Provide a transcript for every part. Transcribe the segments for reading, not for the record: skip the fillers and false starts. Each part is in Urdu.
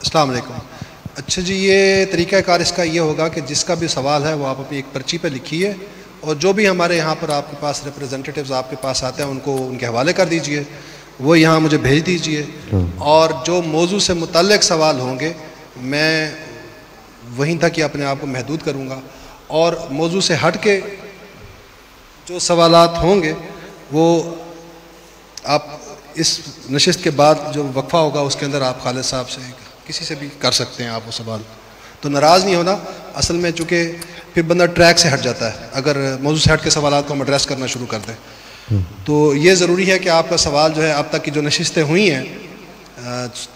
السلام علیکم. اچھا جی، یہ طریقہ کار اس کا یہ ہوگا کہ جس کا بھی سوال ہے وہ آپ اپنی ایک پرچی پہ لکھیے، اور جو بھی ہمارے یہاں پر آپ کے پاس ریپریزنٹیٹیوز آپ کے پاس آتے ہیں ان کے حوالے کر دیجئے، وہ یہاں مجھے بھیج دیجئے، اور جو موضوع سے متعلق سوال ہوں گے میں وہیں تک ہی اپنے آپ کو محدود کروں گا، اور موضوع سے ہٹ کے جو سوالات ہوں گے وہ آپ اس نشست کے بعد جو وقفہ ہوگا اس کے اندر آپ خالد صاحب سے کسی سے بھی کر سکتے ہیں. آپ وہ سوال تو ناراض نہیں ہونا، اصل میں چونکہ پھر بندہ ٹریک سے ہٹ جاتا ہے اگر موضوع سے ہٹ کے سوالات کو ہم ایڈریس کرنا شروع کر دیں. تو یہ ضروری ہے کہ آپ کا سوال جو ہے اب تک کی جو نشستیں ہوئی ہیں،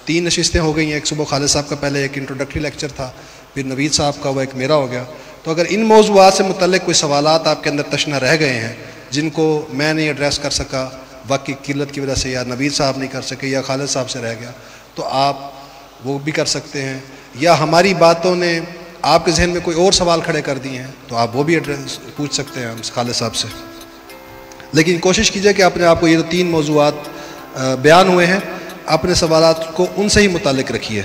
3 نشستیں ہو گئی ہیں، ایک صبح خالد صاحب کا پہلے ایک انٹروڈکٹری لیکچر تھا، پھر نوید صاحب کا وہ ایک میرا ہو گیا. تو اگر ان موضوعات سے متعلق کوئی سوالات آپ کے اندر تشنہ رہ گئے ہیں جن کو میں نہیں ایڈریس کر سکا واقعی قلت کی وجہ سے، یا نوید صاحب نہیں کر سکے، یا خالد صاحب سے رہ گیا، تو آپ وہ بھی کر سکتے ہیں، یا ہماری باتوں نے آپ کے ذہن میں کوئی اور سوال کھڑے کر دیے ہیں تو آپ وہ بھی پوچھ سکتے ہیں ہم خالد صاحب سے. لیکن کوشش کیجئے کہ اپنے آپ کو یہ جو 3 موضوعات بیان ہوئے ہیں اپنے سوالات کو ان سے ہی متعلق رکھیے.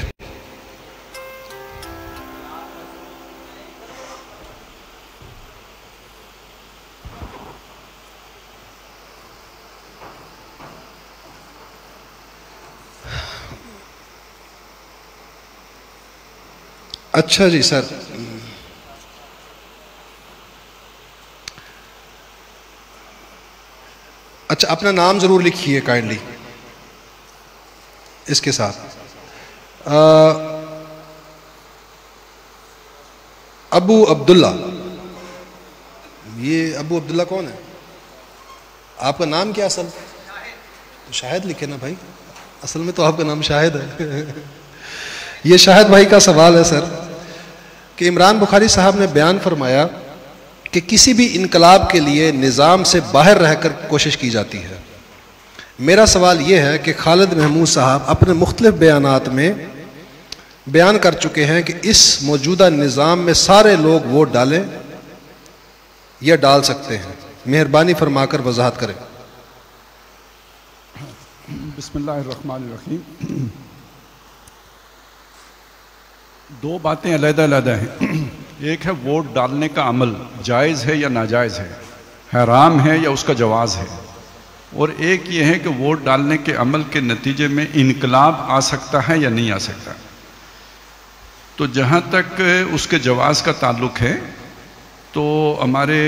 اچھا جی سر، اچھا اپنا نام ضرور لکھیے کائنڈلی اس کے ساتھ. ابو عبداللہ، یہ ابو عبداللہ کون ہے؟ آپ کا نام کیا اصل؟ شاہد لکھے نا بھائی، اصل میں تو آپ کا نام شاہد ہے. یہ شاہد بھائی کا سوال ہے سر کہ عمران بخاری صاحب نے بیان فرمایا کہ کسی بھی انقلاب کے لیے نظام سے باہر رہ کر کوشش کی جاتی ہے. میرا سوال یہ ہے کہ خالد محمود صاحب اپنے مختلف بیانات میں بیان کر چکے ہیں کہ اس موجودہ نظام میں سارے لوگ ووٹ ڈالیں یا ڈال سکتے ہیں، مہربانی فرما کر وضاحت کریں. بسم اللہ الرحمن الرحیم. 2 باتیں علیحدہ علیحدہ ہیں. ایک ہے ووٹ ڈالنے کا عمل جائز ہے یا ناجائز ہے، حرام ہے یا اس کا جواز ہے، اور ایک یہ ہے کہ ووٹ ڈالنے کے عمل کے نتیجے میں انقلاب آ سکتا ہے یا نہیں آ سکتا. تو جہاں تک اس کے جواز کا تعلق ہے تو ہمارے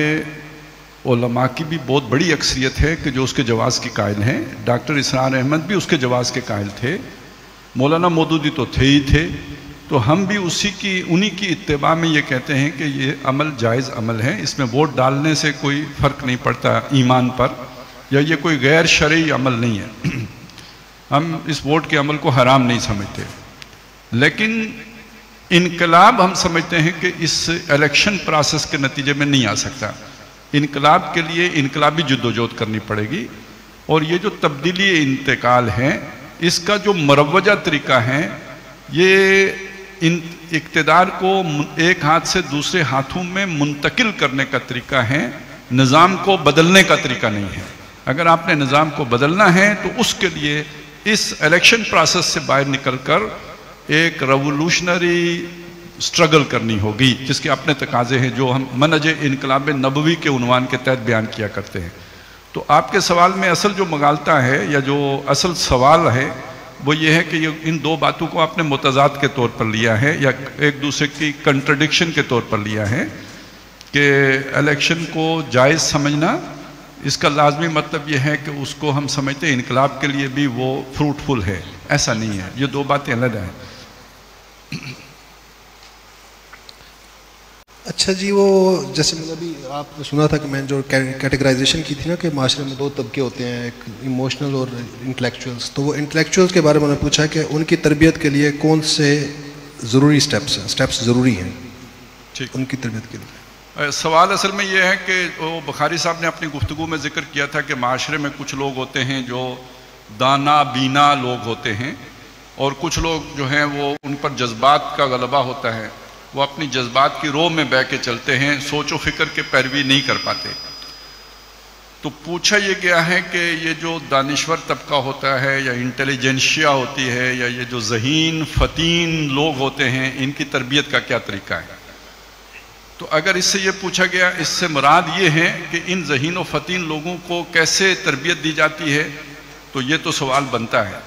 علماء کی بھی بہت بڑی اکثریت ہے کہ جو اس کے جواز کی قائل ہیں. ڈاکٹر اسرار احمد بھی اس کے جواز کے قائل تھے، مولانا مودودی تو تھے ہی تھے. تو ہم بھی انہی کی اتباع میں یہ کہتے ہیں کہ یہ عمل جائز عمل ہے، اس میں ووٹ ڈالنے سے کوئی فرق نہیں پڑتا ایمان پر، یا یہ کوئی غیر شرعی عمل نہیں ہے. ہم اس ووٹ کے عمل کو حرام نہیں سمجھتے. لیکن انقلاب ہم سمجھتے ہیں کہ اس الیکشن پروسیس کے نتیجے میں نہیں آ سکتا. انقلاب کے لیے انقلابی جدوجہد کرنی پڑے گی، اور یہ جو تبدیلی انتقال ہے اس کا جو مروجہ طریقہ ہے یہ اقتدار کو ایک ہاتھ سے دوسرے ہاتھوں میں منتقل کرنے کا طریقہ ہے، نظام کو بدلنے کا طریقہ نہیں ہے. اگر آپ نے نظام کو بدلنا ہے تو اس کے لیے اس الیکشن پروسیس سے باہر نکل کر ایک ریولوشنری سٹرگل کرنی ہوگی جس کے اپنے تقاضے ہیں جو ہم منہج انقلاب نبوی کے عنوان کے تحت بیان کیا کرتے ہیں. تو آپ کے سوال میں اصل جو مغالطہ ہے یا جو اصل سوال ہے وہ یہ ہے کہ ان 2 باتوں کو آپ نے متضاد کے طور پر لیا ہے یا ایک دوسرے کی کنٹرڈکشن کے طور پر لیا ہے کہ الیکشن کو جائز سمجھنا اس کا لازمی مطلب یہ ہے کہ اس کو ہم سمجھتے ہیں انقلاب کے لیے بھی وہ فروٹفل ہے. ایسا نہیں ہے، یہ 2 باتیں علیحدہ ہیں. اچھا جی، وہ جیسے میں ابھی آپ نے سنا تھا کہ میں نے جو کیٹیگرائزیشن کی تھی نا کہ معاشرے میں 2 طبقے ہوتے ہیں، ایک ایموشنل اور انٹلیکچوئلس. تو وہ انٹلیکچوئلس کے بارے میں نے پوچھا کہ ان کی تربیت کے لیے کون سے ضروری سٹیپس ضروری ہیں ان کی تربیت کے لیے. سوال اصل میں یہ ہے کہ وہ بخاری صاحب نے اپنی گفتگو میں ذکر کیا تھا کہ معاشرے میں کچھ لوگ ہوتے ہیں جو دانا بینا لوگ ہوتے ہیں، اور کچھ لوگ جو ہیں وہ ان پر جذبات کا غلبہ ہوتا ہے، وہ اپنی جذبات کی رو میں بہ کے چلتے ہیں، سوچ و فکر کے پیروی نہیں کر پاتے. تو پوچھا یہ گیا ہے کہ یہ جو دانشور طبقہ ہوتا ہے یا انٹیلیجنشیا ہوتی ہے یا یہ جو ذہین فتین لوگ ہوتے ہیں ان کی تربیت کا کیا طریقہ ہے. تو اگر اس سے یہ پوچھا گیا اس سے مراد یہ ہے کہ ان ذہین و فتین لوگوں کو کیسے تربیت دی جاتی ہے تو یہ تو سوال بنتا ہے,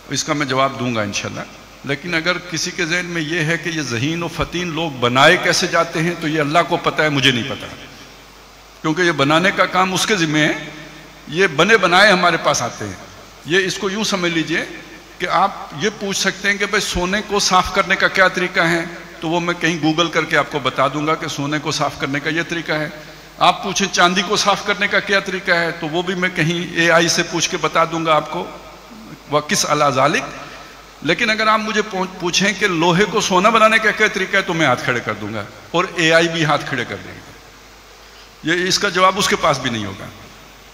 اس کا میں جواب دوں گا انشاءاللہ. لیکن اگر کسی کے ذہن میں یہ ہے کہ یہ ذہین و فتین لوگ بنائے کیسے جاتے ہیں تو یہ اللہ کو پتہ ہے, مجھے نہیں پتہ, کیونکہ یہ بنانے کا کام اس کے ذمہ ہے. یہ بنے بنائے ہمارے پاس آتے ہیں. یہ اس کو یوں سمجھ لیجئے کہ آپ یہ پوچھ سکتے ہیں کہ بھئی سونے کو صاف کرنے کا کیا طریقہ ہے, تو وہ میں کہیں گوگل کر کے آپ کو بتا دوں گا کہ سونے کو صاف کرنے کا یہ طریقہ ہے. آپ پوچھیں چاندی کو صاف کرنے کا کیا طریقہ ہے, تو وہ بھی میں کہیں اے آئی سے پوچھ کے بتا دوں گا آپ کو, وَقِسْ عَلَى ذَلِكَ. لیکن اگر آپ مجھے پوچھیں کہ لوہے کو سونا بنانے کا کیا طریقہ ہے تو میں ہاتھ کھڑے کر دوں گا, اور اے آئی بھی ہاتھ کھڑے کر دے گا. یہ اس کا جواب اس کے پاس بھی نہیں ہوگا.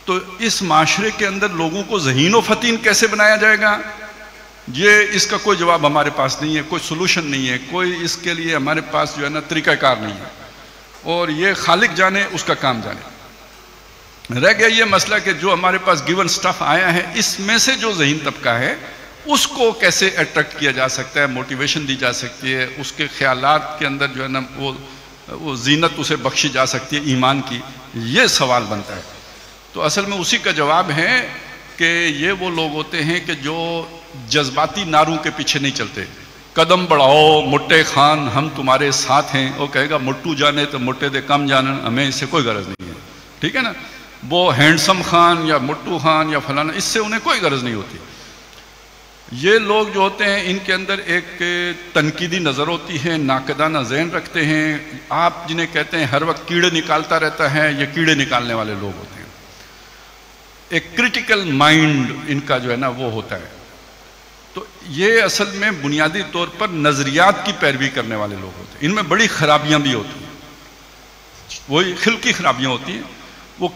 تو اس معاشرے کے اندر لوگوں کو ذہین و فتین کیسے بنایا جائے گا, یہ اس کا کوئی جواب ہمارے پاس نہیں ہے, کوئی سولوشن نہیں ہے, کوئی اس کے لیے ہمارے پاس جو ہے نا طریقہ کار نہیں ہے. اور یہ خالق جانے, اس کا کام جانے. رہ گیا یہ مسئلہ کہ جو ہمارے پاس گیون سٹف آیا ہے اس میں سے جو ذہین طبقہ ہے اس کو کیسے اٹریکٹ کیا جا سکتا ہے, موٹیویشن دی جا سکتی ہے, اس کے خیالات کے اندر جو ہے نا وہ زینت اسے بخشی جا سکتی ہے ایمان کی, یہ سوال بنتا ہے. تو اصل میں اسی کا جواب ہے کہ یہ وہ لوگ ہوتے ہیں کہ جو جذباتی نعروں کے پیچھے نہیں چلتے. قدم بڑھاؤ مٹے خان ہم تمہارے ساتھ ہیں, وہ کہے گا مٹو جانے تو مٹے دے کم جانے, ہمیں اس سے کوئی غرض نہیں ہے. ٹھیک ہے نا, وہ ہینڈسم خان یا مٹو خان یا فلانا, اس سے انہیں کوئی غرض نہیں ہوتی. یہ لوگ جو ہوتے ہیں ان کے اندر ایک تنقیدی نظر ہوتی ہے, ناقدانہ ذہن رکھتے ہیں. آپ جنہیں کہتے ہیں ہر وقت کیڑے نکالتا رہتا ہے, یہ کیڑے نکالنے والے لوگ ہوتے ہیں. ایک کرٹیکل مائنڈ ان کا جو ہے نا وہ ہوتا ہے. تو یہ اصل میں بنیادی طور پر نظریات کی پیروی کرنے والے لوگ ہوتے ہیں. ان میں بڑی خرابیاں بھی ہوتی ہیں, وہی خلقی خرابیاں ہوتی ہیں. وہ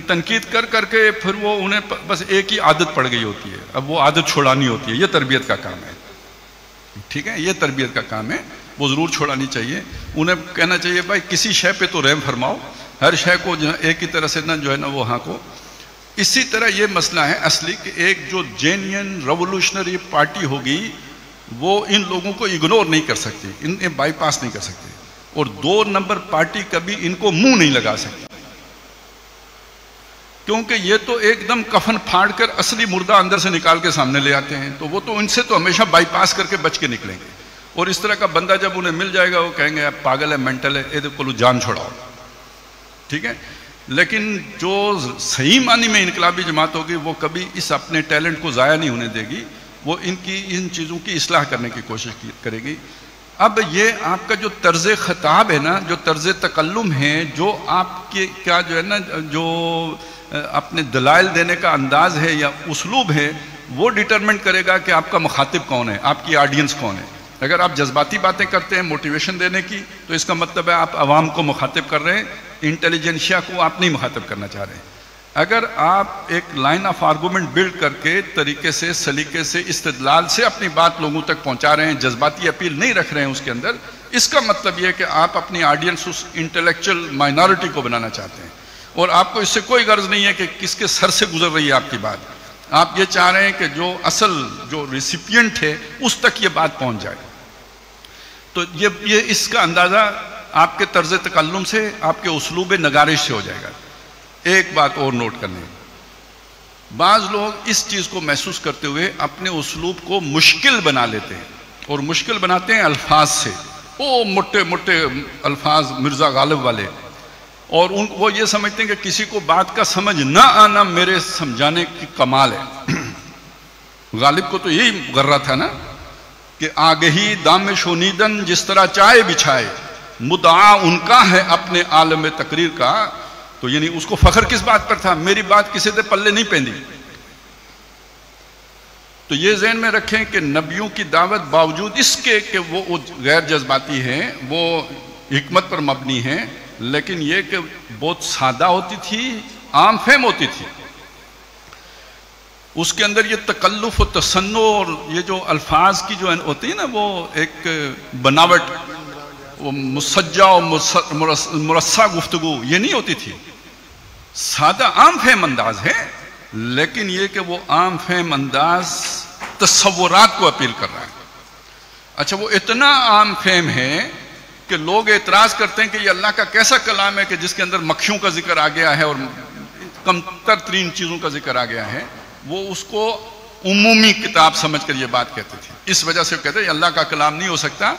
تنقید کر کر کے پھر وہ انہیں بس ایک ہی عادت پڑ گئی ہوتی ہے, اب وہ عادت چھوڑانی ہوتی ہے. یہ تربیت کا کام ہے. ٹھیک ہے, یہ تربیت کا کام ہے, وہ ضرور چھوڑانی چاہیے. انہیں کہنا چاہیے بھائی کسی شے پہ تو رحم فرماؤ, ہر شے کو ایک ہی طرح سے نہ جو ہے نا وہ ہاں کو. اسی طرح یہ مسئلہ ہے اصلی کہ ایک جو جینین ریولوشنری پارٹی ہوگی وہ ان لوگوں کو اگنور نہیں کر سکتی, انہیں بائی پاس نہیں کر سکتی, اور 2 نمبر پارٹی کبھی ان کو منہ نہیں لگا سکتی, کیونکہ یہ تو ایک دم کفن پھاڑ کر اصلی مردہ اندر سے نکال کے سامنے لے آتے ہیں. تو وہ تو ان سے تو ہمیشہ بائی پاس کر کے بچ کے نکلیں گے. اور اس طرح کا بندہ جب انہیں مل جائے گا وہ کہیں گے پاگل ہے, مینٹل ہے, یہ کو جان چھوڑاؤ. ٹھیک ہے, لیکن جو صحیح معنی میں انقلابی جماعت ہوگی وہ کبھی اس اپنے ٹیلنٹ کو ضائع نہیں ہونے دے گی, وہ ان چیزوں کی اصلاح کرنے کی کوشش کرے گی. اب یہ آپ کا جو طرز خطاب ہے نا, جو طرز تکلم ہے, جو آپ کے کیا جو ہے نا جو اپنے دلائل دینے کا انداز ہے یا اسلوب ہے, وہ ڈٹرمنٹ کرے گا کہ آپ کا مخاطب کون ہے, آپ کی آڈینس کون ہے. اگر آپ جذباتی باتیں کرتے ہیں موٹیویشن دینے کی تو اس کا مطلب ہے آپ عوام کو مخاطب کر رہے ہیں, انٹیلیجنشیا کو آپ نہیں مخاطب کرنا چاہ رہے ہیں. اگر آپ ایک لائن آف آرگومنٹ بلڈ کر کے طریقے سے, سلیقے سے, استدلال سے اپنی بات لوگوں تک پہنچا رہے ہیں, جذباتی اپیل نہیں رکھ رہے ہیں اس کے اندر, اس کا مطلب یہ ہے کہ آپ اپنی آڈینس اس انٹلیکچل مائنورٹی کو بنانا چاہتے ہیں, اور آپ کو اس سے کوئی غرض نہیں ہے کہ کس کے سر سے گزر رہی ہے آپ کی بات. آپ یہ چاہ رہے ہیں کہ جو اصل جو ریسیپینٹ ہے اس تک یہ بات پہنچ جائے. تو یہ اس کا اندازہ آپ کے طرز تکلم سے, آپ کے اسلوب نگارش سے ہو جائے گا. ایک بات اور نوٹ کرنے, بعض لوگ اس چیز کو محسوس کرتے ہوئے اپنے اسلوب کو مشکل بنا لیتے ہیں, اور مشکل بناتے ہیں الفاظ سے. او موٹے موٹے الفاظ مرزا غالب والے, اور وہ یہ سمجھتے ہیں کہ کسی کو بات کا سمجھ نہ آنا میرے سمجھانے کی کمال ہے. غالب کو تو یہی غرہ تھا نا کہ آگہی دام شونیدن جس طرح چائے بچھائے, مدعا ان کا ہے اپنے عالم تقریر کا. تو یعنی اس کو فخر کس بات پر تھا, میری بات کسی دے پلے نہیں پیندی. تو یہ ذہن میں رکھیں کہ نبیوں کی دعوت باوجود اس کے کہ وہ غیر جذباتی ہیں, وہ حکمت پر مبنی ہیں, لیکن یہ کہ بہت سادہ ہوتی تھی, عام فہم ہوتی تھی. اس کے اندر یہ تکلف و تصنع اور یہ جو الفاظ کی جو ہوتی ہے نا وہ ایک بناوٹ, وہ مسجع و مرصع گفتگو یہ نہیں ہوتی تھی. سادہ عام فہم انداز ہے، لیکن یہ کہ وہ عام فہم انداز تصورات کو اپیل کر رہا ہے۔ اچھا، وہ اتنا عام فہم ہے کہ لوگ اعتراض کرتے ہیں کہ یہ اللہ کا کیسا کلام ہے کہ جس کے اندر مکھیوں کا ذکر آ گیا ہے اور کم تر ترین چیزوں کا ذکر آ گیا ہے، وہ اس کو عمومی کتاب سمجھ کر یہ بات کہتے تھے۔ اس وجہ سے کہتے ہیں یہ اللہ کا کلام نہیں ہو سکتا،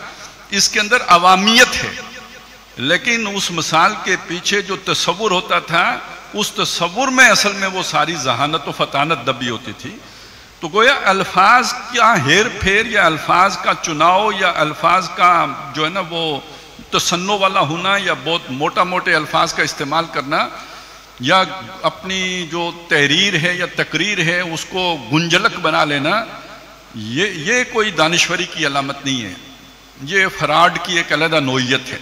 اس کے اندر عوامیت ہے۔ لیکن اس مثال کے پیچھے جو تصور ہوتا تھا، اس تصور میں اصل میں وہ ساری ذہانت و فطانت دبی ہوتی تھی۔ تو گویا الفاظ کا ہیر پھیر یا الفاظ کا چناؤ یا الفاظ کا جو ہے نا وہ تصنع والا ہونا یا بہت موٹا موٹے الفاظ کا استعمال کرنا یا اپنی جو تحریر ہے یا تقریر ہے اس کو گنجلک بنا لینا، یہ کوئی دانشوری کی علامت نہیں ہے، یہ فراڈ کی ایک علیحدہ نوعیت ہے۔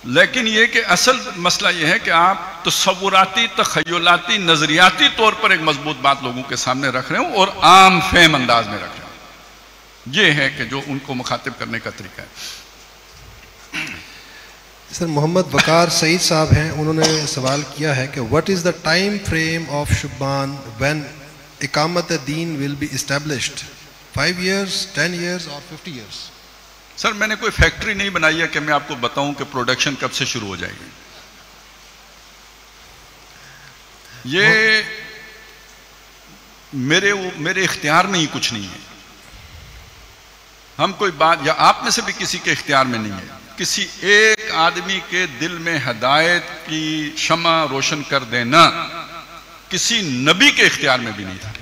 لیکن یہ کہ اصل مسئلہ یہ ہے کہ آپ تصوراتی، تخیلاتی، نظریاتی طور پر ایک مضبوط بات لوگوں کے سامنے رکھ رہے ہوں اور عام فہم انداز میں رکھ رہے ہوں، یہ ہے کہ جو ان کو مخاطب کرنے کا طریقہ ہے۔ سر محمد وقار سعید صاحب ہیں، انہوں نے سوال کیا ہے کہ what is the time frame of شبان وین اقامت دین will be established, 5 years 10 years اور 50 years؟ سر میں نے کوئی فیکٹری نہیں بنائی ہے کہ میں آپ کو بتاؤں کہ پروڈکشن کب سے شروع ہو جائے گی۔ یہ میرے اختیار میں ہی کچھ نہیں ہے، ہم کوئی بات یا آپ میں سے بھی کسی کے اختیار میں نہیں ہے۔ کسی ایک آدمی کے دل میں ہدایت کی شمع روشن کر دینا کسی نبی کے اختیار میں بھی نہیں تھا۔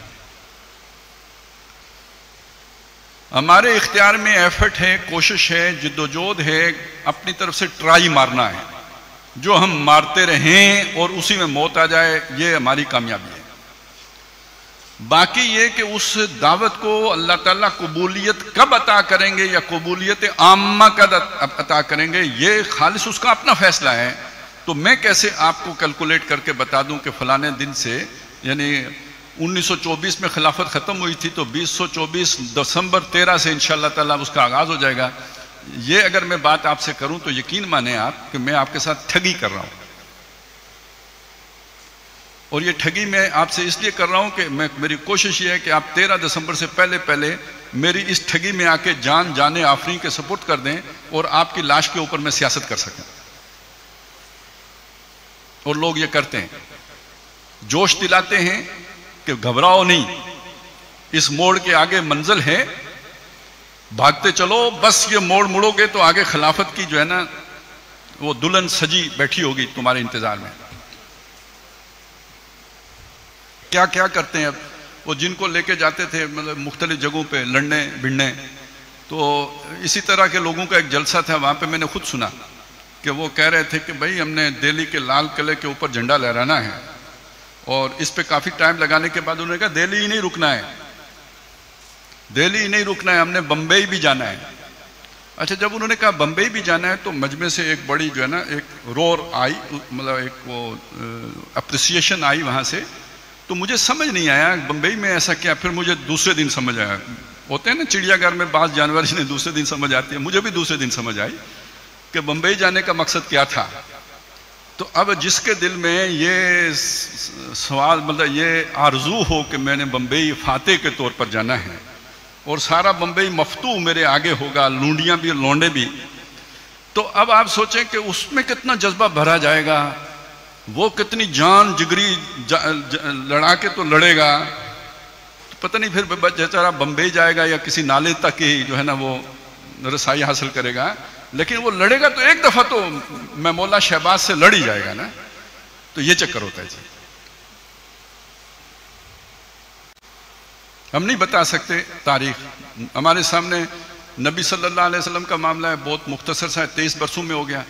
ہمارے اختیار میں ایفرٹ ہے، کوشش ہے، جدوجہد ہے، اپنی طرف سے ٹرائی مارنا ہے، جو ہم مارتے رہیں اور اسی میں موت آ جائے، یہ ہماری کامیابی ہے۔ باقی یہ کہ اس دعوت کو اللہ تعالیٰ قبولیت کب عطا کریں گے یا قبولیت عامہ کب عطا کریں گے، یہ خالص اس کا اپنا فیصلہ ہے۔ تو میں کیسے آپ کو کیلکولیٹ کر کے بتا دوں کہ فلانے دن سے، یعنی 1924 میں خلافت ختم ہوئی تھی تو 2024 دسمبر 13 سے انشاءاللہ تعالیٰ اس کا آغاز ہو جائے گا، یہ اگر میں بات آپ سے کروں تو یقین مانیں آپ کہ میں آپ کے ساتھ ٹھگی کر رہا ہوں۔ اور یہ ٹھگی میں آپ سے اس لیے کر رہا ہوں کہ میری کوشش یہ ہے کہ آپ 13 دسمبر سے پہلے میری اس ٹھگی میں آ کے جان آفرین کے سپورٹ کر دیں اور آپ کی لاش کے اوپر میں سیاست کر سکیں۔ اور لوگ یہ کرتے ہیں، جوش دلاتے ہیں کہ گھبراؤ نہیں، اس موڑ کے آگے منزل ہے، بھاگتے چلو، بس یہ موڑ مڑو گے تو آگے خلافت کی جو ہے نا وہ دلہن سجی بیٹھی ہوگی تمہارے انتظار میں۔ کیا کیا کرتے ہیں اب وہ، جن کو لے کے جاتے تھے مطلب مختلف جگہوں پہ لڑنے بھڑنے، تو اسی طرح کے لوگوں کا ایک جلسہ تھا، وہاں پہ میں نے خود سنا کہ وہ کہہ رہے تھے کہ بھائی ہم نے دہلی کے لال قلعے کے اوپر جھنڈا لہرانا ہے، اور اس پہ کافی ٹائم لگانے کے بعد انہوں نے کہا دہلی ہی نہیں رکنا ہے، دہلی ہی نہیں رکنا ہے، ہم نے بمبئی بھی جانا ہے۔ اچھا، جب انہوں نے کہا بمبئی بھی جانا ہے تو مجمع سے ایک بڑی جو ہے نا ایک رور آئی، مطلب ایک وہ اپریسیشن آئی وہاں سے، تو مجھے سمجھ نہیں آیا بمبئی میں ایسا کیا۔ پھر مجھے دوسرے دن سمجھ آیا، ہوتے ہیں نا چڑیا گھر میں بعض جانور جنہیں دوسرے دن سمجھ آتی ہے، مجھے بھی دوسرے دن سمجھ آئی کہ بمبئی جانے کا مقصد کیا تھا۔ تو اب جس کے دل میں یہ سوال مطلب یہ آرزو ہو کہ میں نے بمبئی فاتح کے طور پر جانا ہے اور سارا بمبئی مفتوح میرے آگے ہوگا، لونڈیاں بھی لونڈے بھی، تو اب آپ سوچیں کہ اس میں کتنا جذبہ بھرا جائے گا، وہ کتنی جان جگری لڑا کے تو لڑے گا، پتہ نہیں پھر بیچارہ بمبئی جائے گا یا کسی نالے تک ہی جو ہے نا وہ رسائی حاصل کرے گا، لیکن وہ لڑے گا تو ایک دفعہ تو میں مولا شہباز سے لڑ ہی جائے گا نا۔ تو یہ چکر ہوتا ہے جی، ہم نہیں بتا سکتے تاریخ۔ ہمارے سامنے نبی صلی اللہ علیہ وسلم کا معاملہ ہے، بہت مختصر سا ہے، 23 برسوں میں ہو گیا،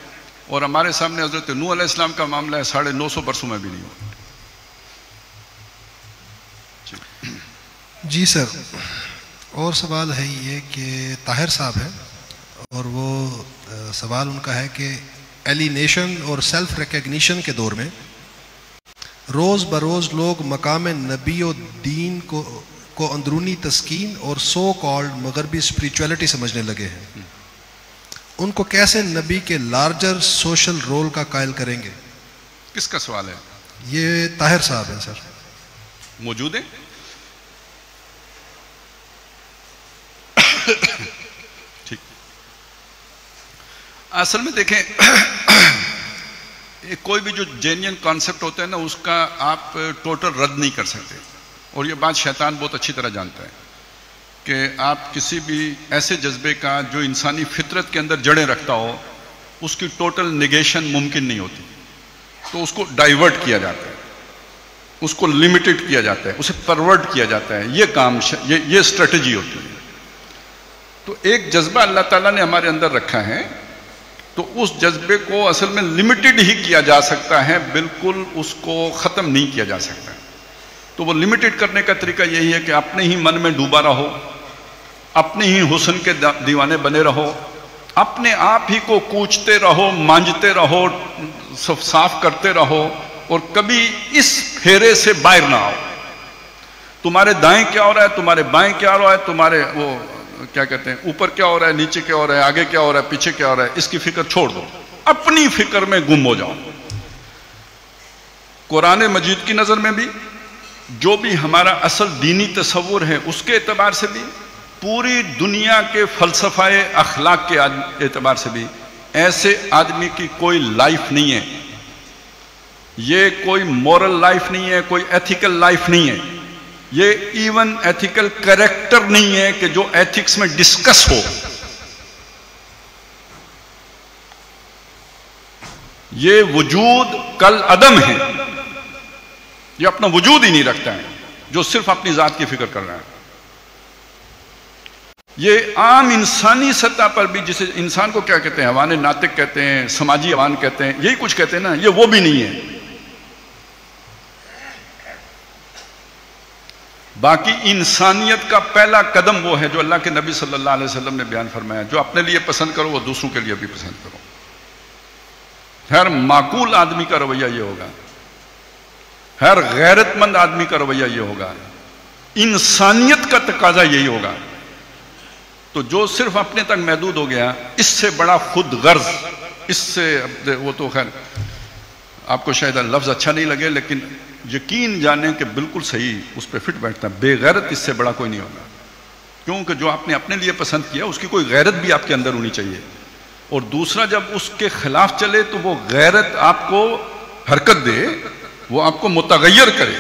اور ہمارے سامنے حضرت نوح علیہ السلام کا معاملہ ہے، 950 برسوں میں بھی نہیں ہوا۔ جی سر، اور سوال ہے یہ کہ طاہر صاحب ہے، اور وہ سوال ان کا ہے کہ ایلینیشن اور سیلف ریکگنیشن کے دور میں روز بروز لوگ مقام نبی و دین کو اندرونی تسکین اور سو کالڈ مغربی اسپریچولیٹی سمجھنے لگے ہیں، ان کو کیسے نبی کے لارجر سوشل رول کا قائل کریں گے؟ کس کا سوال ہے؟ یہ طاہر صاحب ہیں سر. موجود ہیں؟ ٹھیک. اصل میں دیکھیں کوئی بھی جو جینین کانسیپٹ ہوتا ہے نا اس کا آپ ٹوٹل رد نہیں کر سکتے. اور یہ بات شیطان بہت اچھی طرح جانتا ہے کہ آپ کسی بھی ایسے جذبے کا جو انسانی فطرت کے اندر جڑیں رکھتا ہو اس کی ٹوٹل نیگیشن ممکن نہیں ہوتی. تو اس کو ڈائیورٹ کیا جاتا ہے, اس کو لمیٹڈ کیا جاتا ہے, اسے پرورٹ کیا جاتا ہے. یہ کام یہ اسٹریٹجی ہوتی ہے. تو ایک جذبہ اللہ تعالیٰ نے ہمارے اندر رکھا ہے, تو اس جذبے کو اصل میں لمیٹڈ ہی کیا جا سکتا ہے, بالکل اس کو ختم نہیں کیا جا سکتا. تو وہ لمیٹڈ کرنے کا طریقہ یہی ہے کہ اپنے ہی من میں ڈوبا رہو, اپنے ہی حسن کے دیوانے بنے رہو, اپنے آپ ہی کو کوچتے رہو, مانجتے رہو, صاف کرتے رہو, اور کبھی اس پھیرے سے باہر نہ آؤ. تمہارے دائیں کیا ہو رہا ہے, تمہارے بائیں کیا ہو رہا ہے, تمہارے وہ کیا کہتے ہیں اوپر کیا ہو رہا ہے, نیچے کیا ہو رہا ہے, آگے کیا ہو رہا ہے, پیچھے کیا ہو رہا ہے, اس کی فکر چھوڑ دو, اپنی فکر میں گم ہو جاؤ. قرآن مجید کی نظر میں بھی, جو بھی ہمارا اصل دینی تصور ہے اس کے اعتبار سے بھی, پوری دنیا کے فلسفہ اخلاق کے اعتبار سے بھی, ایسے آدمی کی کوئی لائف نہیں ہے. یہ کوئی مورل لائف نہیں ہے, کوئی ایتھیکل لائف نہیں ہے, یہ ایون ایتھیکل کریکٹر نہیں ہے کہ جو ایتھکس میں ڈسکس ہو. یہ وجود کل عدم ہے, یہ اپنا وجود ہی نہیں رکھتا ہے, جو صرف اپنی ذات کی فکر کر رہا ہے. یہ عام انسانی سطح پر بھی, جسے انسان کو کیا کہتے ہیں, حیوان ناطق کہتے ہیں, سماجی حیوان کہتے ہیں, یہی کچھ کہتے ہیں نا, یہ وہ بھی نہیں ہے. باقی انسانیت کا پہلا قدم وہ ہے جو اللہ کے نبی صلی اللہ علیہ وسلم نے بیان فرمایا, جو اپنے لیے پسند کرو وہ دوسروں کے لیے بھی پسند کرو. ہر معقول آدمی کا رویہ یہ ہوگا, ہر غیرت مند آدمی کا رویہ یہ ہوگا, انسانیت کا تقاضا یہی ہوگا. تو جو صرف اپنے تک محدود ہو گیا, اس سے بڑا خود غرض, اس سے وہ تو خیر آپ کو شاید لفظ اچھا نہیں لگے, لیکن یقین جانیں کہ بالکل صحیح اس پہ فٹ بیٹھتا ہے. بے غیرت اس سے بڑا کوئی نہیں ہوگا, کیونکہ جو آپ نے اپنے لیے پسند کیا اس کی کوئی غیرت بھی آپ کے اندر ہونی چاہیے. اور دوسرا, جب اس کے خلاف چلے تو وہ غیرت آپ کو حرکت دے, وہ آپ کو متغیر کرے,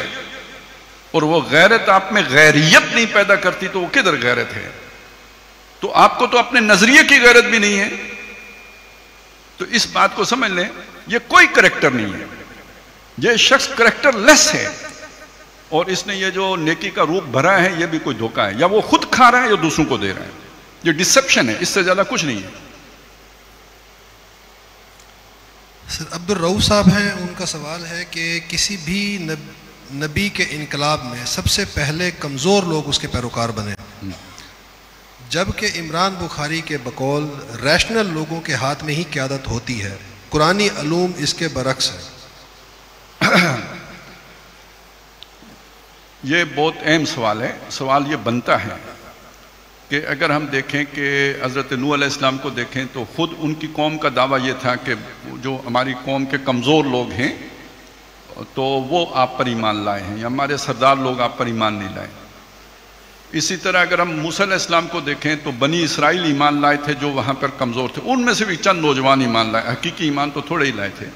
اور وہ غیرت آپ میں غیریت نہیں پیدا کرتی تو وہ کدھر غیرت ہے؟ تو آپ کو تو اپنے نظریے کی غیرت بھی نہیں ہے. تو اس بات کو سمجھ لیں, یہ کوئی کریکٹر نہیں ہے, یہ شخص کریکٹر لیس ہے, اور اس نے یہ جو نیکی کا روپ بھرا ہے یہ بھی کوئی دھوکہ ہے, یا وہ خود کھا رہا ہے یا دوسروں کو دے رہا ہے. یہ ڈسپشن ہے, اس سے زیادہ کچھ نہیں ہے. سر عبد الرؤف صاحب ہیں, ان کا سوال ہے کہ کسی بھی نبی کے انقلاب میں سب سے پہلے کمزور لوگ اس کے پیروکار بنے, جبکہ عمران بخاری کے بقول ریشنل لوگوں کے ہاتھ میں ہی قیادت ہوتی ہے. قرآنی علوم اس کے برعکس ہے. یہ بہت اہم سوال ہے. سوال یہ بنتا ہے کہ اگر ہم دیکھیں کہ حضرت نوح علیہ السلام کو دیکھیں تو خود ان کی قوم کا دعویٰ یہ تھا کہ جو ہماری قوم کے کمزور لوگ ہیں تو وہ آپ پر ایمان لائے ہیں, یا ہمارے سردار لوگ آپ پر ایمان نہیں لائے. اسی طرح اگر ہم موسیٰ علیہ السلام کو دیکھیں تو بنی اسرائیل ایمان لائے تھے جو وہاں پر کمزور تھے, ان میں سے بھی چند نوجوان ایمان لائے, حقیقی ایمان تو تھوڑے ہی لائے تھے.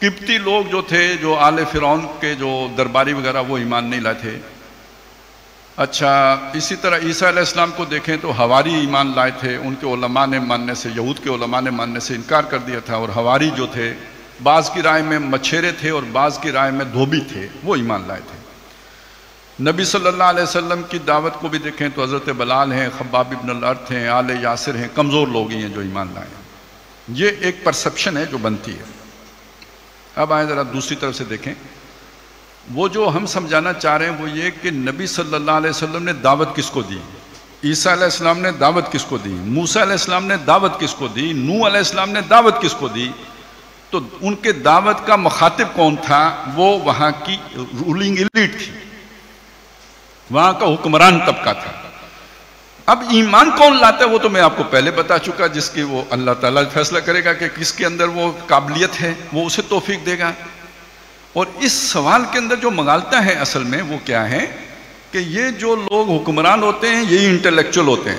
قبطی لوگ جو تھے, جو آل فرعون کے جو درباری وغیرہ, وہ ایمان نہیں لائے تھے. اچھا, اسی طرح عیسیٰ علیہ السلام کو دیکھیں تو حواری ایمان لائے تھے, ان کے علماء نے ماننے سے, یہود کے علماء نے ماننے سے انکار کر دیا تھا. اور حواری جو تھے, بعض کی رائے میں مچھیرے تھے اور بعض کی رائے میں دھوبی تھے, وہ ایمان لائے تھے. نبی صلی اللہ علیہ وسلم کی دعوت کو بھی دیکھیں تو حضرت بلال ہیں, خباب ابن الارت ہیں, آل یاسر ہیں, کمزور لوگ ہی ہیں جو ایمان لائے ہیں. یہ ایک پرسپشن ہے جو بنتی ہے. اب آئیں ذرا دوسری طرف سے دیکھیں. وہ جو ہم سمجھانا چاہ رہے ہیں وہ یہ کہ نبی صلی اللہ علیہ وسلم نے دعوت کس کو دی, عیسیٰ علیہ السلام نے دعوت کس کو دی, موسیٰ علیہ السلام نے دعوت کس کو دی, نوح علیہ السلام نے دعوت کس کو دی. تو ان کے دعوت کا مخاطب کون تھا؟ وہ وہاں کی رولنگ ایلیٹ تھی, وہاں کا حکمران طبقہ تھا. اب ایمان کون لاتا ہے وہ تو میں آپ کو پہلے بتا چکا, جس کی وہ اللہ تعالیٰ فیصلہ کرے گا کہ کس کے اندر وہ قابلیت ہے, وہ اسے توفیق دے گا. اور اس سوال کے اندر جو مغالطہ ہے اصل میں وہ کیا ہے کہ یہ جو لوگ حکمران ہوتے ہیں یہی انٹلیکچوئل ہوتے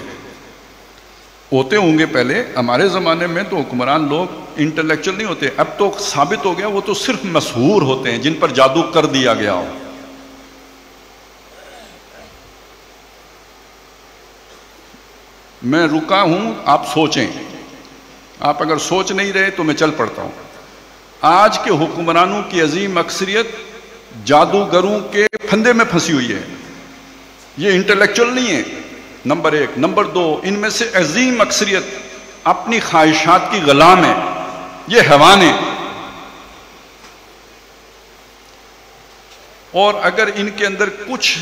ہوں گے پہلے. ہمارے زمانے میں تو حکمران لوگ انٹلیکچوئل نہیں ہوتے. اب تو ثابت ہو گیا وہ تو صرف مسحور ہوتے ہیں جن پر جادو کر دیا گیا ہو. میں رکا ہوں, آپ سوچیں. آپ اگر سوچ نہیں رہے تو میں چل پڑتا ہوں. آج کے حکمرانوں کی عظیم اکثریت جادوگروں کے پھندے میں پھنسی ہوئی ہے. یہ انٹلیکچوئل نہیں ہے, نمبر ایک. نمبر دو, ان میں سے عظیم اکثریت اپنی خواہشات کی غلام ہے. یہ حیوان ہے. اور اگر ان کے اندر کچھ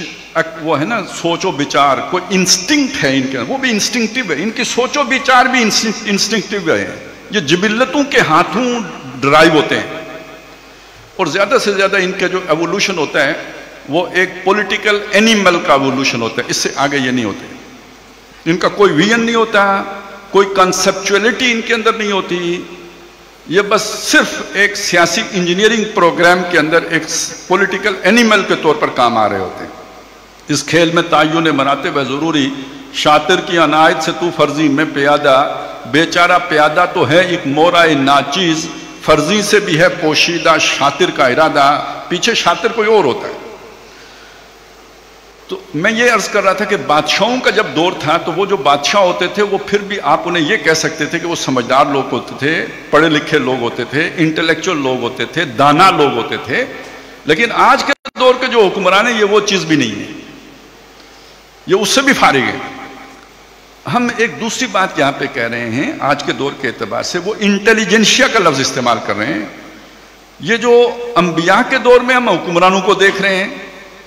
وہ ہے نا سوچ و بچار, کوئی انسٹنکٹ ہے ان کے اندر, وہ بھی انسٹنکٹیو ہے. ان کی سوچ و بچار بھی انسٹنکٹیو ہے. یہ جبلتوں کے ہاتھوں ڈرائیو ہوتے ہیں. اور زیادہ سے زیادہ ان کا جو ایوولوشن ہوتا ہے وہ ایک پولیٹیکل اینیمل کا ایوولوشن ہوتا ہے. اس سے آگے یہ نہیں ہوتے. ان کا کوئی ویژن نہیں ہوتا, کوئی کنسپچولیٹی ان کے اندر نہیں ہوتی. یہ بس صرف ایک سیاسی انجینئرنگ پروگرام کے اندر ایک پولیٹیکل اینیمل کے طور پر کام آ رہے ہوتے ہیں. اس کھیل میں تعین مراتب ہے ضروری. شاطر کی عنایت سے تو فرضی میں پیادہ, بیچارہ پیادہ تو ہے ایک مورائے ناچیز, فرضی سے بھی ہے پوشیدہ شاطر کا ارادہ. پیچھے شاطر کوئی اور ہوتا ہے. تو میں یہ عرض کر رہا تھا کہ بادشاہوں کا جب دور تھا تو وہ جو بادشاہ ہوتے تھے وہ پھر بھی آپ انہیں یہ کہہ سکتے تھے کہ وہ سمجھدار لوگ ہوتے تھے, پڑھے لکھے لوگ ہوتے تھے, انٹلیکچوئل لوگ ہوتے تھے, دانا لوگ ہوتے تھے. لیکن آج کے دور کے جو حکمران ہیں یہ وہ چیز بھی نہیں ہے, یہ اس سے بھی فارغ ہے. ہم ایک دوسری بات یہاں پہ کہہ رہے ہیں آج کے دور کے اعتبار سے, وہ انٹیلیجنشیا کا لفظ استعمال کر رہے ہیں. یہ جو انبیاء کے دور میں ہم حکمرانوں کو دیکھ رہے ہیں,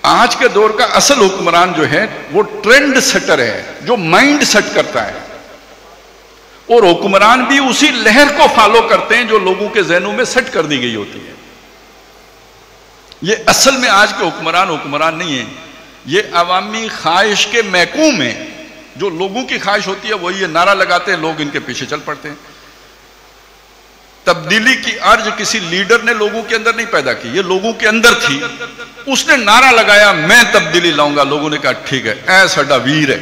آج کے دور کا اصل حکمران جو ہے وہ ٹرینڈ سیٹر ہے, جو مائنڈ سیٹ کرتا ہے. اور حکمران بھی اسی لہر کو فالو کرتے ہیں جو لوگوں کے ذہنوں میں سیٹ کر دی گئی ہوتی ہے. یہ اصل میں آج کے حکمران نہیں ہیں. یہ عوامی خواہش کے محکوم ہیں. جو لوگوں کی خواہش ہوتی ہے وہی یہ نعرہ لگاتے ہیں, لوگ ان کے پیچھے چل پڑتے ہیں. تبدیلی کی ارج کسی لیڈر نے لوگوں کے اندر نہیں پیدا کی, یہ لوگوں کے اندر تھی. اس نے نعرہ لگایا میں تبدیلی لاؤں گا, لوگوں نے کہا ٹھیک ہے, اے ساڈا ویر ہے.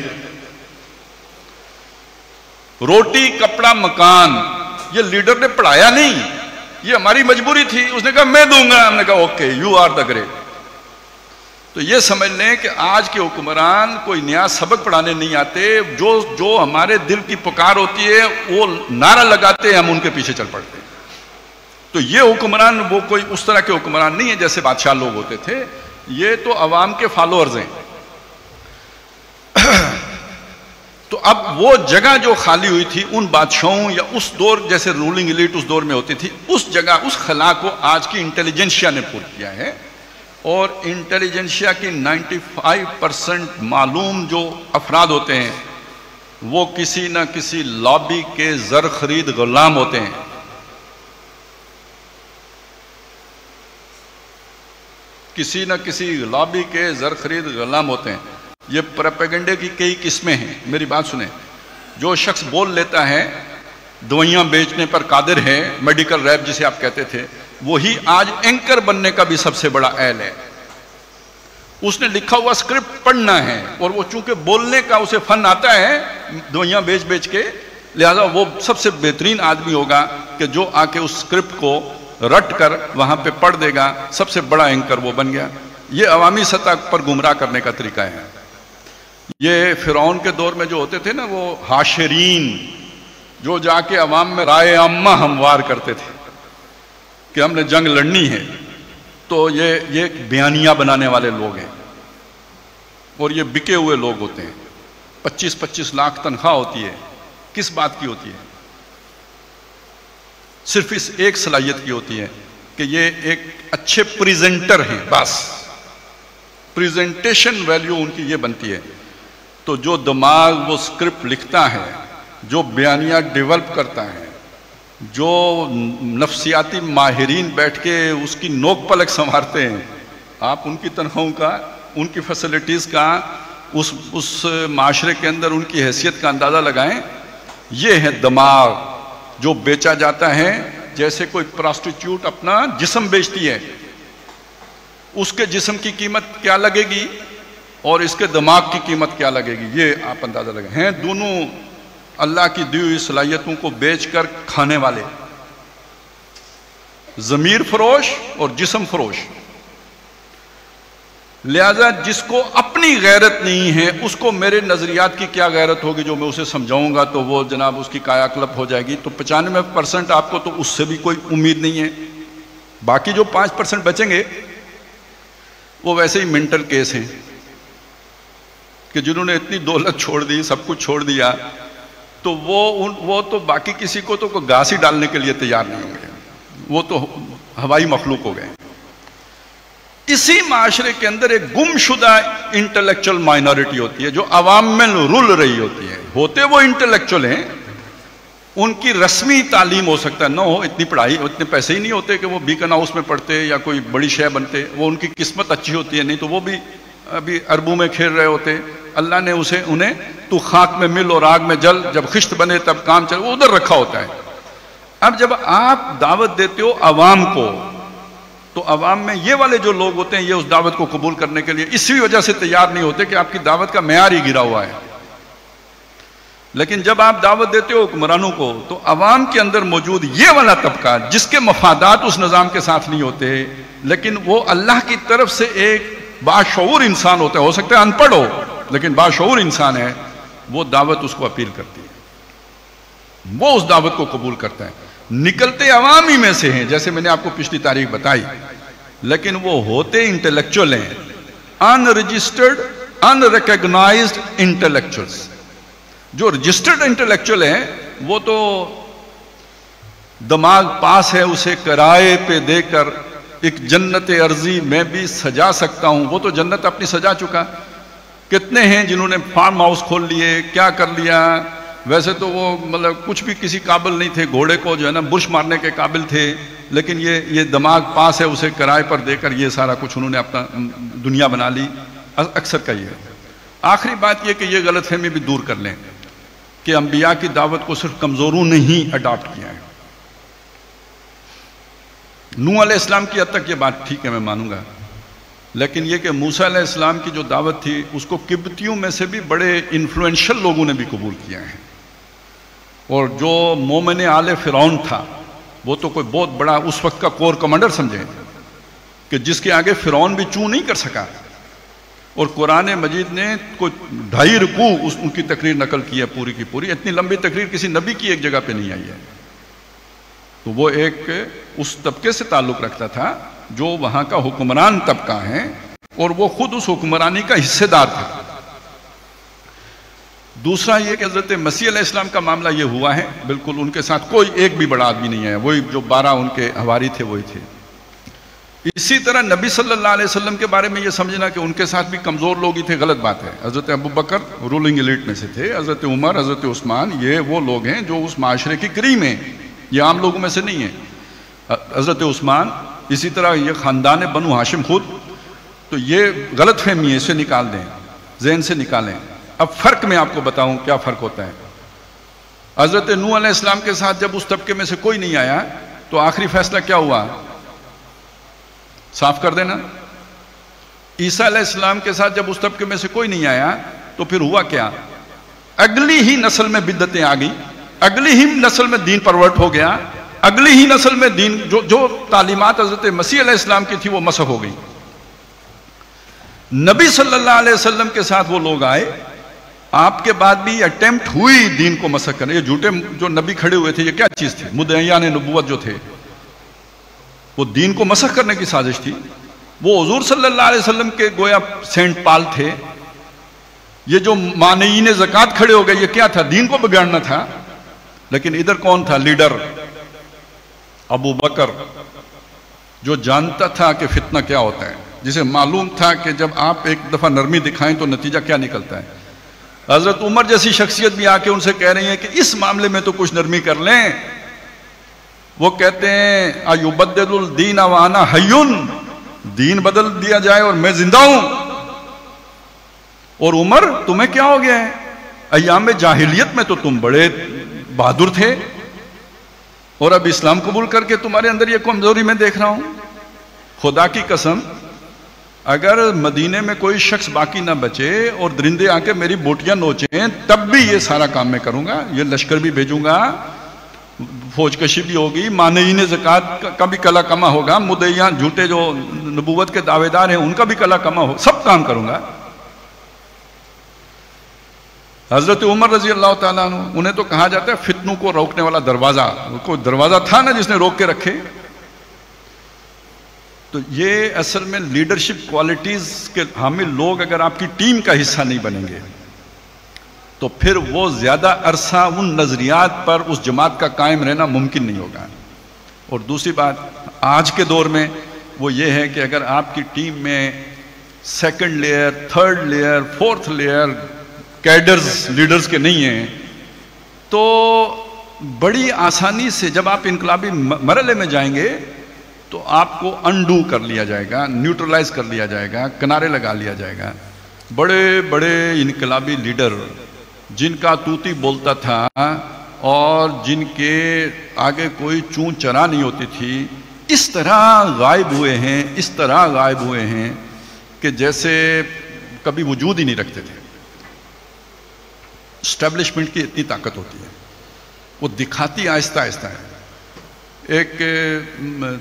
روٹی کپڑا مکان یہ لیڈر نے پڑھایا نہیں, یہ ہماری مجبوری تھی. اس نے کہا میں دوں گا, ہم نے کہا okay you are the great. تو یہ سمجھ لیں کہ آج کے حکمران کوئی نیا سبق پڑھانے نہیں آتے. جو ہمارے دل کی پکار ہوتی ہے وہ نعرہ لگاتے ہیں, ہم ان کے پیچھے چل پڑتے ہیں. تو یہ حکمران وہ کوئی اس طرح کے حکمران نہیں ہے جیسے بادشاہ لوگ ہوتے تھے. یہ تو عوام کے فالوورز ہیں. تو اب وہ جگہ جو خالی ہوئی تھی ان بادشاہوں یا اس دور جیسے رولنگ ایلیٹ اس دور میں ہوتی تھی, اس جگہ اس خلا کو آج کی انٹیلیجنشیا نے پور کیا ہے. اور انٹیلیجنشیا کی 95% معلوم جو افراد ہوتے ہیں وہ کسی نہ کسی لابی کے زر خرید غلام ہوتے ہیں. کسی نہ کسی لابی کے زر خرید غلام ہوتے ہیں. یہ پروپیگنڈے کی کئی قسمیں ہیں. میری بات سنیں, جو شخص بول لیتا ہے دوائیاں بیچنے پر قادر ہے, میڈیکل ریپ جسے آپ کہتے تھے, وہی آج اینکر بننے کا بھی سب سے بڑا اہل ہے. اس نے لکھا ہوا اسکرپٹ پڑھنا ہے اور وہ چونکہ بولنے کا اسے فن آتا ہے دوائیاں بیچ بیچ کے, لہذا وہ سب سے بہترین آدمی ہوگا کہ جو آ کے اس اسکرپٹ کو رٹ کر وہاں پہ پڑھ دے گا. سب سے بڑا اینکر وہ بن گیا. یہ عوامی سطح پر گمراہ کرنے کا طریقہ ہے. یہ فرعون کے دور میں جو ہوتے تھے نا وہ حاشرین, جو جا کے عوام میں رائے عامہ ہموار کرتے تھے کہ ہم نے جنگ لڑنی ہے, تو یہ بیانیہ بنانے والے لوگ ہیں. اور یہ بکے ہوئے لوگ ہوتے ہیں. 25-25 لاکھ تنخواہ ہوتی ہے. کس بات کی ہوتی ہے؟ صرف اس ایک صلاحیت کی ہوتی ہے کہ یہ ایک اچھے پریزنٹر ہیں. بس پریزنٹیشن ویلیو ان کی یہ بنتی ہے. تو جو دماغ وہ اسکرپٹ لکھتا ہے, جو بیانیہ ڈیولپ کرتا ہے, جو نفسیاتی ماہرین بیٹھ کے اس کی نوک پلک سنوارتے ہیں, آپ ان کی تنخواہوں کا, ان کی فیسلٹیز کا, اس معاشرے کے اندر ان کی حیثیت کا اندازہ لگائیں. یہ ہے دماغ جو بیچا جاتا ہے, جیسے کوئی پراسٹیٹیوٹ اپنا جسم بیچتی ہے. اس کے جسم کی قیمت کیا لگے گی اور اس کے دماغ کی قیمت کیا لگے گی، یہ آپ اندازہ لگائیں۔ ہیں دونوں اللہ کی دی ہوئی صلاحیتوں کو بیچ کر کھانے والے، ضمیر فروش اور جسم فروش۔ لہذا جس کو اپنی غیرت نہیں ہے اس کو میرے نظریات کی کیا غیرت ہوگی جو میں اسے سمجھاؤں گا تو وہ جناب اس کی کایا کلپ ہو جائے گی۔ تو 95% آپ کو تو اس سے بھی کوئی امید نہیں ہے، باقی جو 5% بچیں گے وہ ویسے ہی مینٹل کیس ہیں کہ جنہوں نے اتنی دولت چھوڑ دی، سب کچھ چھوڑ دیا، تو وہ تو باقی کسی کو تو کوئی گھاس ہی ڈالنے کے لیے تیار نہیں ہوں گے، وہ تو ہوائی مخلوق ہو گئے۔ اسی معاشرے کے اندر ایک گم شدہ انٹلیکچل مائنورٹی ہوتی ہے جو عوام میں رول رہی ہوتی ہے۔ ہوتے وہ انٹلیکچل ہیں، ان کی رسمی تعلیم ہو سکتا ہے نہ ہو، اتنی پڑھائی اتنے پیسے ہی نہیں ہوتے کہ وہ بیکن ہاؤس میں پڑھتے یا کوئی بڑی شے بنتے، وہ ان کی قسمت اچھی ہوتی ہے، نہیں تو وہ بھی ابھی اربوں میں کھیل رہے ہوتے۔ اللہ نے انہیں تو خاک میں مل اور آگ میں جل، جب خشت بنے تب کام چلے، وہ ادھر رکھا ہوتا ہے۔ اب جب آپ دعوت دیتے ہو عوام کو تو عوام میں یہ والے جو لوگ ہوتے ہیں یہ اس دعوت کو قبول کرنے کے لیے اسی وجہ سے تیار نہیں ہوتے کہ آپ کی دعوت کا معیار ہی گرا ہوا ہے۔ لیکن جب آپ دعوت دیتے ہو حکمرانوں کو تو عوام کے اندر موجود یہ والا طبقہ جس کے مفادات اس نظام کے ساتھ نہیں ہوتے لیکن وہ اللہ کی طرف سے ایک باشعور انسان ہوتا ہے، ہو سکتا ہے ان پڑھ ہو لیکن باشعور انسان ہے، وہ دعوت اس کو اپیل کرتی ہے، وہ اس دعوت کو قبول کرتا ہے۔ نکلتے عوام ہی میں سے ہیں جیسے میں نے آپ کو پچھلی تاریخ بتائی، لیکن وہ ہوتے انٹلیکچوئل ہیں، ان رجسٹرڈ ان ریکگنائزڈ انٹلیکچوئلز۔ جو رجسٹرڈ انٹلیکچوئل ہیں وہ تو دماغ پاس ہے، اسے کرائے پہ دے کر ایک جنت ارضی میں بھی سجا سکتا ہوں، وہ تو جنت اپنی سجا چکا۔ کتنے ہیں جنہوں نے فارم ہاؤس کھول لیے، کیا کر لیا، ویسے تو وہ مطلب کچھ بھی کسی قابل نہیں تھے، گھوڑے کو جو ہے نا برش مارنے کے قابل تھے، لیکن یہ دماغ پاس ہے، اسے کرائے پر دے کر یہ سارا کچھ انہوں نے اپنا دنیا بنا لی۔ اکثر کا یہ ہے۔ آخری بات یہ کہ یہ غلط فہمی بھی دور کر لیں کہ انبیاء کی دعوت کو صرف کمزوروں نے ہی اڈاپٹ کیا ہے۔ نوح علیہ السلام کی حد تک یہ بات ٹھیک ہے، میں مانوں گا، لیکن یہ کہ موسیٰ علیہ السلام کی جو دعوت تھی اس کو قبطیوں میں سے بھی بڑے انفلوئنشل لوگوں نے بھی قبول کیا ہے، اور جو مومن آل فرعون تھا وہ تو کوئی بہت بڑا اس وقت کا کور کمانڈر سمجھے کہ جس کے آگے فرعون بھی چوں نہیں کر سکا، اور قرآن مجید نے کوئی 2.5 رکوع ان کی تقریر نقل کی ہے پوری کی پوری۔ اتنی لمبی تقریر کسی نبی کی ایک جگہ پہ نہیں آئی ہے۔ تو وہ ایک اس طبقے سے تعلق رکھتا تھا جو وہاں کا حکمران طبقہ ہے اور وہ خود اس حکمرانی کا حصے دار تھا۔ دوسرا یہ کہ حضرت مسیح علیہ السلام کا معاملہ یہ ہوا ہے، بالکل ان کے ساتھ کوئی ایک بھی بڑا آدمی نہیں ہے، وہی جو 12 ان کے حواری تھے وہی تھے۔ اسی طرح نبی صلی اللہ علیہ وسلم کے بارے میں یہ سمجھنا کہ ان کے ساتھ بھی کمزور لوگ ہی تھے، غلط بات ہے۔ حضرت ابوبکر رولنگ ایلیٹ میں سے تھے، حضرت عمر، حضرت عثمان، یہ وہ لوگ ہیں جو اس معاشرے کی کریم ہیں، یہ عام لوگوں میں سے نہیں ہیں۔ حضرت عثمان، اسی طرح یہ خاندان بنو ہاشم خود، تو یہ غلط فہمی ہے، اسے نکال دیں، ذہن سے نکالیں۔ اب فرق میں آپ کو بتاؤں کیا فرق ہوتا ہے۔ حضرت نوح علیہ السلام کے ساتھ جب اس طبقے میں سے کوئی نہیں آیا تو آخری فیصلہ کیا ہوا؟ صاف کر دینا۔ عیسیٰ علیہ السلام کے ساتھ جب اس طبقے میں سے کوئی نہیں آیا تو پھر ہوا کیا؟ اگلی ہی نسل میں بدعتیں آ گئی، اگلی ہی نسل میں دین پرورٹ ہو گیا، اگلی ہی نسل میں دین جو تعلیمات حضرت مسیح علیہ السلام کی تھی وہ مسخ ہو گئی۔ نبی صلی اللہ علیہ وسلم کے ساتھ وہ لوگ آئے، آپ کے بعد بھی اٹیمپٹ ہوئی دین کو مسخ کرنے۔ یہ جھوٹے جو نبی کھڑے ہوئے تھے یہ کیا چیز تھی؟ مدعیان نبوت جو تھے وہ دین کو مسخ کرنے کی سازش تھی۔ وہ حضور صلی اللہ علیہ وسلم کے گویا سینٹ پال تھے۔ یہ جو مانعین زکوٰۃ کھڑے ہو گئے یہ کیا تھا؟ دین کو بگاڑنا تھا۔ لیکن ادھر کون تھا لیڈر؟ ابو بکر، جو جانتا تھا کہ فتنہ کیا ہوتا ہے، جسے معلوم تھا کہ جب آپ ایک دفعہ نرمی دکھائیں تو نتیجہ کیا نکلتا ہے۔ حضرت عمر جیسی شخصیت بھی آ کے ان سے کہہ رہی ہیں کہ اس معاملے میں تو کچھ نرمی کر لیں۔ وہ کہتے ہیں ایبدل الدین وانا حیٌ، دین بدل دیا جائے اور میں زندہ ہوں۔ اور عمر تمہیں کیا ہو گیا ہے؟ ایام جاہلیت میں تو تم بڑے بہادر تھے اور اب اسلام قبول کر کے تمہارے اندر یہ کمزوری میں دیکھ رہا ہوں۔ خدا کی قسم اگر مدینے میں کوئی شخص باقی نہ بچے اور درندے آ کے میری بوٹیاں نوچیں تب بھی یہ سارا کام میں کروں گا. یہ لشکر بھی بھیجوں گا, فوج کشی بھی ہوگی, مانعین زکوٰۃ کا بھی کلا کما ہوگا, مدعیاں جھوٹے جو نبوت کے دعوے دار ہیں ان کا بھی کلا کما ہوگا, سب کام کروں گا. حضرت عمر رضی اللہ تعالیٰ عنہ, انہیں تو کہا جاتا ہے فتنوں کو روکنے والا دروازہ, کوئی دروازہ تھا نا جس نے روک کے رکھے. تو یہ اصل میں لیڈرشپ کوالٹیز کے حامل لوگ اگر آپ کی ٹیم کا حصہ نہیں بنیں گے تو پھر وہ زیادہ عرصہ ان نظریات پر اس جماعت کا قائم رہنا ممکن نہیں ہوگا. اور دوسری بات آج کے دور میں وہ یہ ہے کہ اگر آپ کی ٹیم میں second layer, third layer, fourth layer cadres leaders کے نہیں ہیں تو بڑی آسانی سے جب آپ انقلابی مرحلے میں جائیں گے تو آپ کو انڈو کر لیا جائے گا, نیوٹرلائز کر لیا جائے گا, کنارے لگا لیا جائے گا. بڑے بڑے انقلابی لیڈر جن کا طوطی بولتا تھا اور جن کے آگے کوئی چون چرا نہیں ہوتی تھی, اس طرح غائب ہوئے ہیں, اس طرح غائب ہوئے ہیں کہ جیسے کبھی وجود ہی نہیں رکھتے تھے. اسٹیبلشمنٹ کی اتنی طاقت ہوتی ہے, وہ دکھاتی آہستہ آہستہ ہے. ایک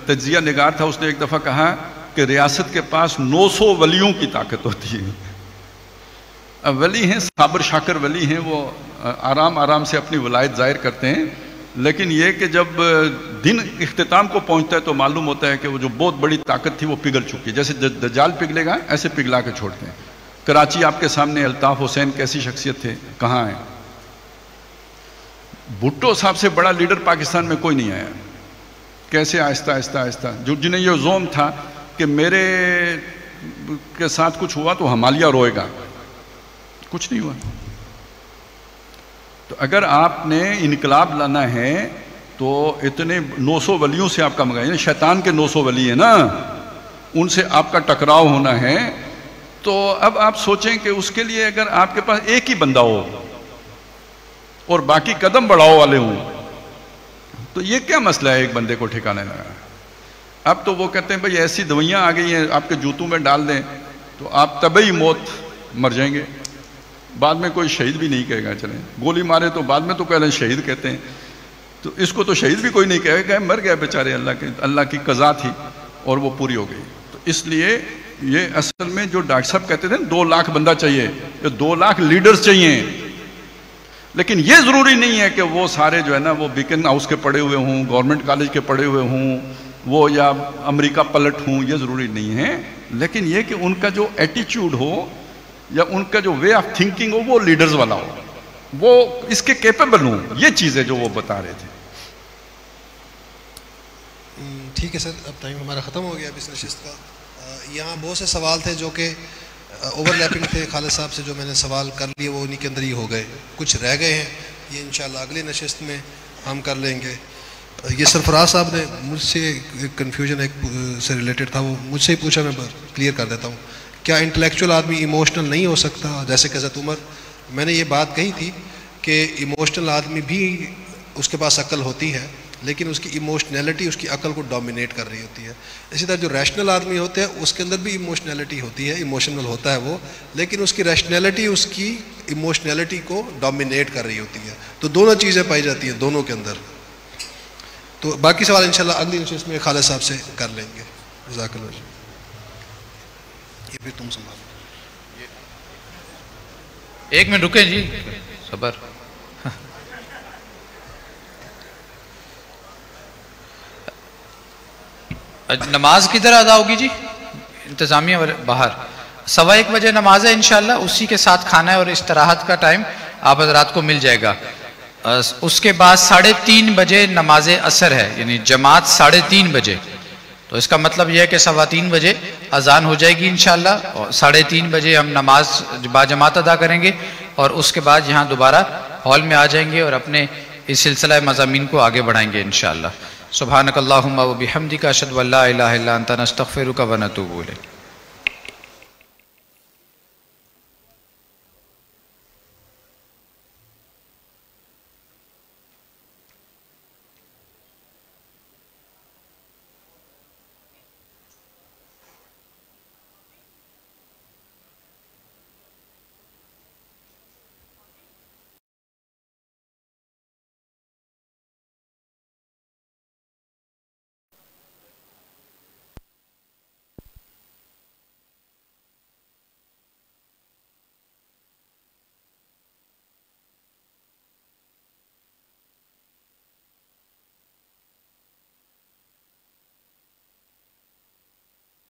تجزیہ نگار تھا, اس نے ایک دفعہ کہا کہ ریاست کے پاس 900 ولیوں کی طاقت ہوتی ہے. اب ولی ہیں, صابر شاکر ولی ہیں, وہ آرام آرام سے اپنی ولایت ظاہر کرتے ہیں, لیکن یہ کہ جب دن اختتام کو پہنچتا ہے تو معلوم ہوتا ہے کہ وہ جو بہت بڑی طاقت تھی وہ پگھل چکی ہے. جیسے دجال پگھلے گا ایسے پگھلا کے چھوڑتے ہیں. کراچی آپ کے سامنے الطاف حسین کیسی شخصیت تھے, کہاں ہیں؟ بھٹو صاحب سے بڑا لیڈر پاکستان میں کوئی نہیں آیا. کیسے آہستہ آہستہ آہستہ, جو جنہیں یہ زوم تھا کہ میرے کے ساتھ کچھ ہوا تو ہمالیہ روئے گا, کچھ نہیں ہوا. تو اگر آپ نے انقلاب لانا ہے تو اتنے 900 ولیوں سے آپ کا منگایا, شیطان کے 900 ولی ہیں نا, ان سے آپ کا ٹکراؤ ہونا ہے. تو اب آپ سوچیں کہ اس کے لیے اگر آپ کے پاس ایک ہی بندہ ہو اور باقی قدم بڑھاؤ والے ہوں تو یہ کیا مسئلہ ہے ایک بندے کو ٹھکانے لگا. اب تو وہ کہتے ہیں بھئی ایسی دوائیاں آ گئی ہیں آپ کے جوتوں میں ڈال دیں تو آپ طبعی موت مر جائیں گے. بعد میں کوئی شہید بھی نہیں کہے گا, چلیں گولی مارے تو بعد میں تو کہہ لیں شہید کہتے ہیں, تو اس کو تو شہید بھی کوئی نہیں کہے گا, مر گیا بیچارے, اللہ کی قضا تھی اور وہ پوری ہو گئی. تو اس لیے یہ اصل میں جو ڈاکٹر صاحب کہتے تھے 2 لاکھ بندہ چاہیے, یہ 2 لاکھ لیڈرز چاہیے. لیکن یہ ضروری نہیں ہے کہ وہ سارے جو ہے نا وہ بیکن ہاؤس کے پڑھے ہوئے ہوں, گورنمنٹ کالج کے پڑھے ہوئے ہوں, وہ یا امریکہ پلٹ ہوں, یہ ضروری نہیں ہے. لیکن یہ کہ ان کا جو ایٹیچیوڈ ہو یا ان کا جو وے آف تھنکنگ ہو وہ لیڈرز والا ہو, وہ اس کے کیپیبل ہوں. یہ چیزیں جو وہ بتا رہے تھے. ٹھیک ہے سر, اب ٹائم ہمارا ختم ہو گیا اب اس نشست کا. یہاں بہت سے سوال تھے جو کہ اوور لیپنگ تھے خالد صاحب سے, جو میں نے سوال کر لیے وہ انہی کے اندر ہی ہو گئے, کچھ رہ گئے ہیں, یہ انشاءاللہ اگلی نشست میں ہم کر لیں گے. یہ سرفراز صاحب نے مجھ سے کنفیوژن ایک سے ریلیٹڈ تھا, وہ مجھ سے ہی پوچھا, میں کلیئر کر دیتا ہوں. کیا انٹلیکچوئل آدمی ایموشنل نہیں ہو سکتا جیسے کہ حضرت عمر؟ میں نے یہ بات کہی تھی کہ ایموشنل آدمی بھی اس کے پاس عقل ہوتی ہے لیکن اس کی ایموشنلٹی اس کی عقل کو ڈومینیٹ کر رہی ہوتی ہے. اسی طرح جو ریشنل آدمی ہوتے ہیں اس کے اندر بھی ایموشنلٹی ہوتی ہے, ایموشنل ہوتا ہے وہ, لیکن اس کی ریشنلٹی اس کی ایموشنلٹی کو ڈومینیٹ کر رہی ہوتی ہے. تو دونوں چیزیں پائی جاتی ہیں دونوں کے اندر. تو باقی سوال انشاءاللہ اگلی نشست میں خالد صاحب سے کر لیں گے. جزاک اللہ. یہ پھر تم سنبھالو. 1 منٹ رکیں جی, صبر. نماز کدھر ادا ہوگی جی؟ انتظامیہ باہر 1:15 بجے نماز ہے انشاءاللہ, اسی کے ساتھ کھانا ہے اور استراحت کا ٹائم آپ حضرات کو مل جائے گا. اس کے بعد 3:30 بجے نماز عصر ہے, یعنی جماعت 3:30 بجے. تو اس کا مطلب یہ ہے کہ 3:15 بجے اذان ہو جائے گی انشاءاللہ, اور 3:30 بجے ہم نماز با جماعت ادا کریں گے اور اس کے بعد یہاں دوبارہ ہال میں آ جائیں گے اور اپنے اس سلسلہ مضامین کو آگے بڑھائیں گے انشاءاللہ. سبحانک اللہم و بحمدک اشہد ان لا الہ الا انت نستغفرک و نتوب الیک.